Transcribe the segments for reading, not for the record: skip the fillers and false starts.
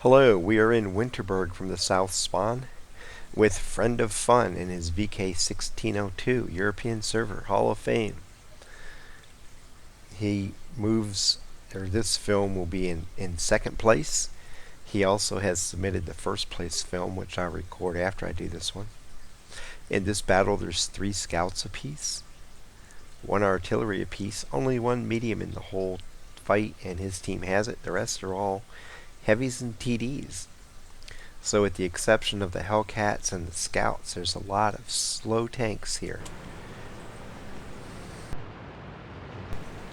Hello, we are in Winterberg from the South Spawn with Friend of Fun in his VK1602 European server, Hall of Fame. He moves, or this film will be in second place. He also has submitted the first place film, which I'll record after I do this one. In this battle, there's 3 scouts apiece, 1 artillery apiece, only 1 medium in the whole fight, and his team has it. The rest are all heavies and TDs. So with the exception of the Hellcats and the Scouts, there's a lot of slow tanks here.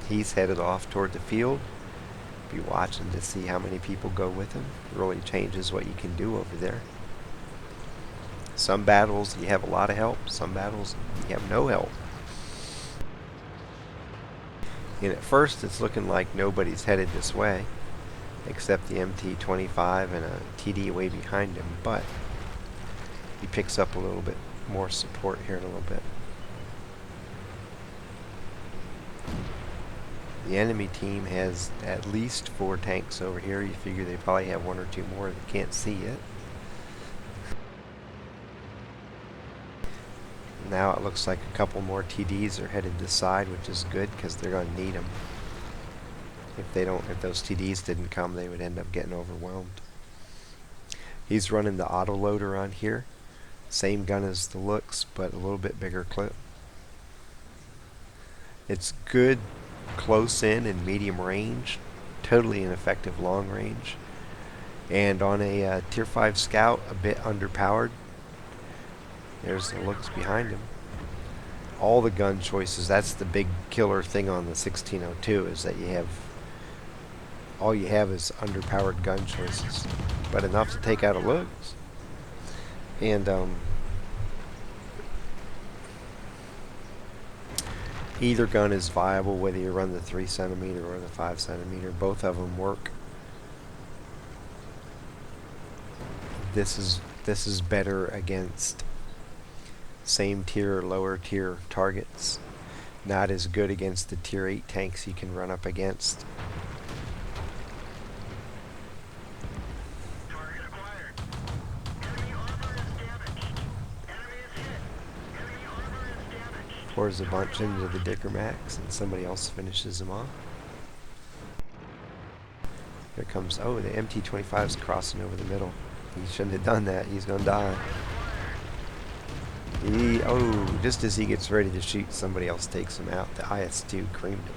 He's headed off toward the field. Be watching to see how many people go with him. It really changes what you can do over there. Some battles you have a lot of help, some battles you have no help. And at first it's looking like nobody's headed this way, except the MT-25 and a TD way behind him, but he picks up a little bit more support here in a little bit. The enemy team has at least 4 tanks over here. You figure they probably have 1 or 2 more that can't see yet. Now it looks like a couple more TDs are headed this side, which is good because they're going to need them. If those TDs didn't come, they would end up getting overwhelmed. He's running the autoloader on here. Same gun as the looks, but a little bit bigger clip. It's good close in and medium range, totally ineffective long range. And on a tier 5 scout, a bit underpowered. There's the looks behind him. All the gun choices, that's the big killer thing on the 1602, is that all you have is underpowered gun choices, but enough to take out a looks. And either gun is viable, whether you run the 3cm or the 5cm. Both of them work. This is better against same tier or lower tier targets. Not as good against the tier 8 tanks you can run up against. Pours a bunch into the Dicker Max and somebody else finishes them off. Here comes, oh, the MT-25's crossing over the middle. He shouldn't have done that. He's gonna die. Just as he gets ready to shoot, somebody else takes him out. The IS-2 creamed him.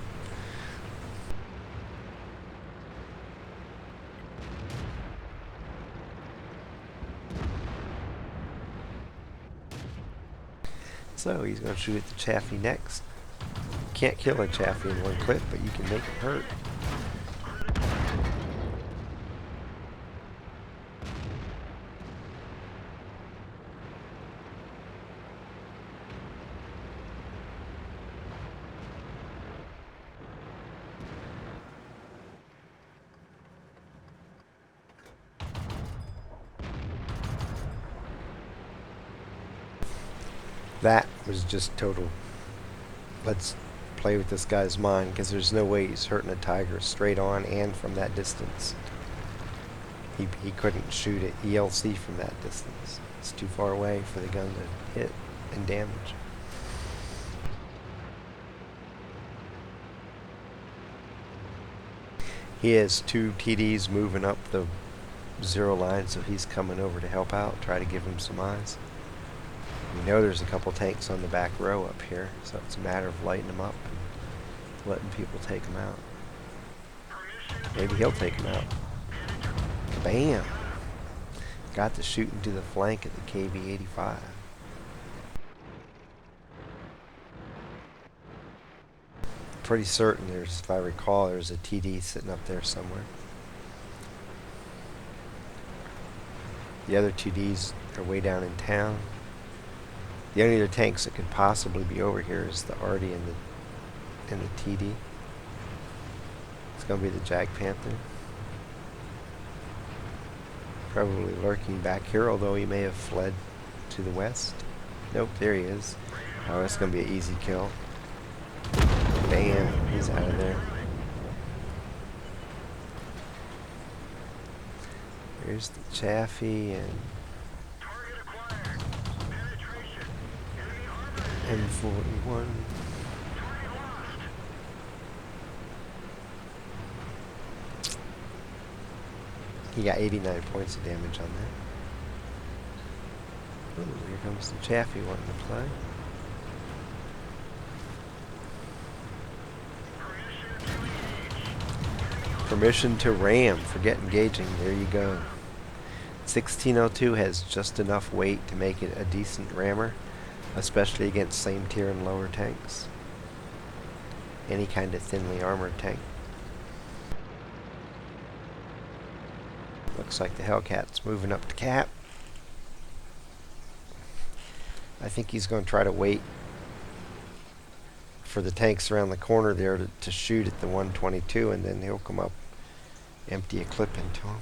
So he's going to shoot at the Chaffee next. Can't kill a Chaffee in one clip, but you can make him hurt. That was just total, let's play with this guy's mind, because there's no way he's hurting a Tiger straight on and from that distance. He couldn't shoot at ELC from that distance. It's too far away for the gun to hit and damage. He has 2 TDs moving up the 0 line, so he's coming over to help out, try to give him some eyes. We know there's a couple tanks on the back row up here, so it's a matter of lighting them up and letting people take them out. Maybe he'll take them out. Bam! Got to shoot into the flank at the KV-85. Pretty certain there's, if I recall, there's a TD sitting up there somewhere. The other TDs are way down in town. The only other tanks that could possibly be over here is the Artie and the TD. It's going to be the Jag Panther. Probably lurking back here, although he may have fled to the west. Nope, there he is. Oh, that's going to be an easy kill. Bam, he's out of there. Here's the Chaffee and M41. He got 89 points of damage on that. Ooh, here comes the Chaffee wanting to play. Permission to ram. Forget engaging. There you go. 1602 has just enough weight to make it a decent rammer, especially against same tier and lower tanks. Any kind of thinly armored tank. Looks like the Hellcat's moving up to cap. I think he's going to try to wait for the tanks around the corner there to shoot at the 122, and then he'll come up, empty a clip into him.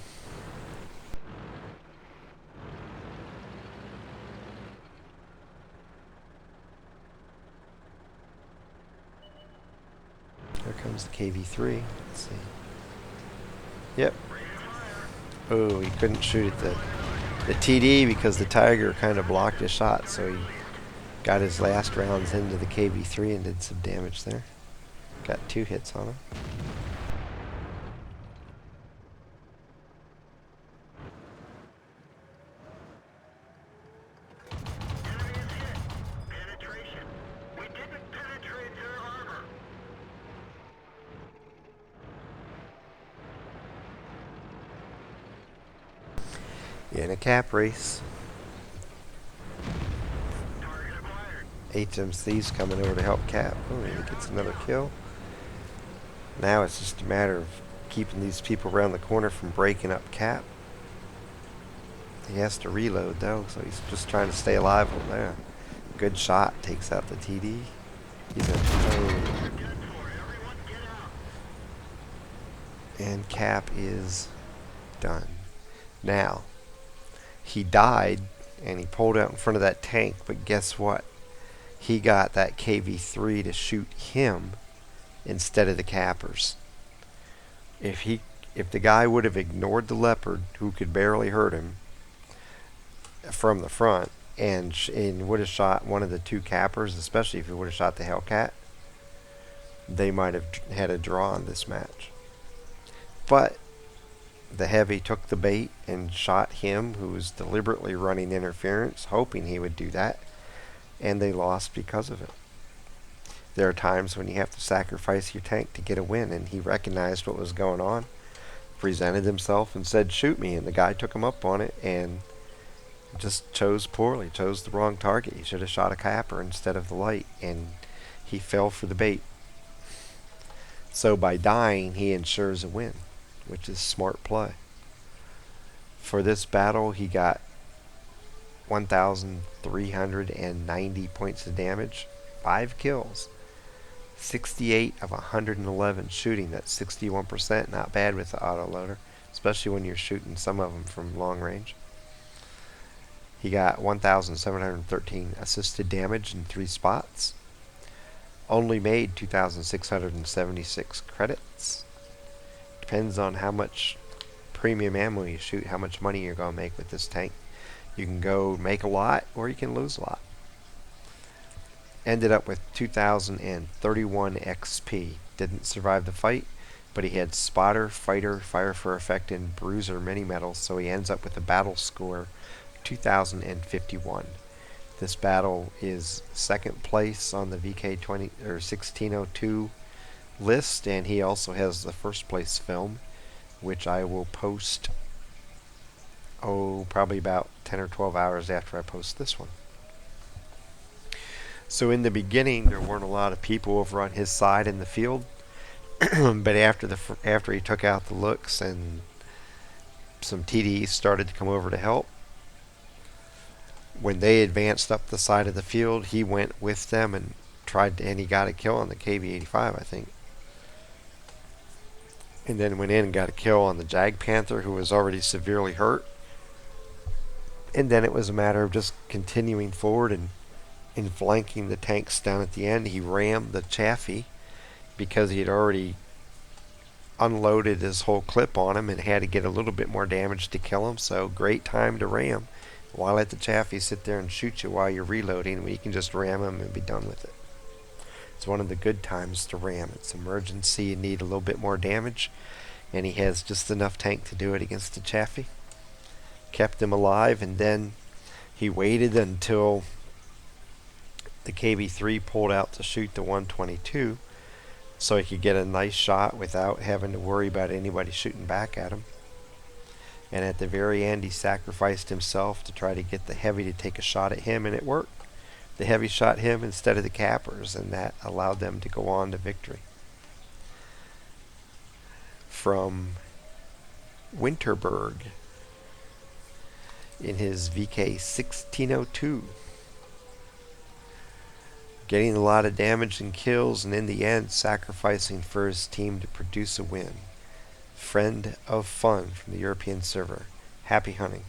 Here comes the KV-3. Let's see. Yep. Oh, he couldn't shoot at the TD because the Tiger kind of blocked his shot, so he got his last rounds into the KV-3 and did some damage there. Got 2 hits on him. In a cap race. HMC's coming over to help cap. Oh, he gets another kill. Now it's just a matter of keeping these people around the corner from breaking up cap. He has to reload though, so he's just trying to stay alive over there. Good shot, takes out the TD. He's a and cap is done. Now, he died and he pulled out in front of that tank, but guess what? He got that KV-3 to shoot him instead of the cappers. If the guy would have ignored the Leopard, who could barely hurt him from the front, and would have shot one of the 2 cappers, especially if he would have shot the Hellcat, they might have had a draw on this match. But the Heavy took the bait and shot him, who was deliberately running interference, hoping he would do that, and they lost because of it. There are times when you have to sacrifice your tank to get a win, and he recognized what was going on, presented himself and said, "Shoot me," and the guy took him up on it and just chose poorly, chose the wrong target. He should have shot a capper instead of the light, and he fell for the bait. So by dying, he ensures a win, which is smart play. For this battle, he got 1,390 points of damage, 5 kills, 68 of 111 shooting. That's 61%, not bad with the autoloader, especially when you're shooting some of them from long range. He got 1,713 assisted damage in 3 spots. Only made 2,676 credits. Depends on how much premium ammo you shoot, how much money you're going to make with this tank. You can go make a lot, or you can lose a lot. Ended up with 2,031 XP. Didn't survive the fight, but he had Spotter, Fighter, Fire for Effect, and Bruiser mini medals, so he ends up with a battle score 2,051. This battle is 2nd place on the VK20 or 1602 list, and he also has the 1st place film, which I will post probably about 10 or 12 hours after I post this one. So in the beginning, there weren't a lot of people over on his side in the field, but after he took out the looks and some TDs started to come over to help, when they advanced up the side of the field, he went with them and and he got a kill on the KV-85, I think. And then went in and got a kill on the Jag Panther, who was already severely hurt. And then it was a matter of just continuing forward and flanking the tanks down at the end. He rammed the Chaffee because he had already unloaded his whole clip on him and had to get a little bit more damage to kill him, so great time to ram. Why let the Chaffee sit there and shoot you while you're reloading when you can just ram him and be done with it? It's one of the good times to ram. It's emergency, you need a little bit more damage, and he has just enough tank to do it against the Chaffee. Kept him alive, and then he waited until the KB3 pulled out to shoot the 122 so he could get a nice shot without having to worry about anybody shooting back at him. And at the very end, he sacrificed himself to try to get the heavy to take a shot at him, and it worked. The heavy shot him instead of the cappers, and that allowed them to go on to victory. From Winterberg in his VK 1602. Getting a lot of damage and kills, and in the end sacrificing for his team to produce a win. Friend of Fun from the European server. Happy hunting.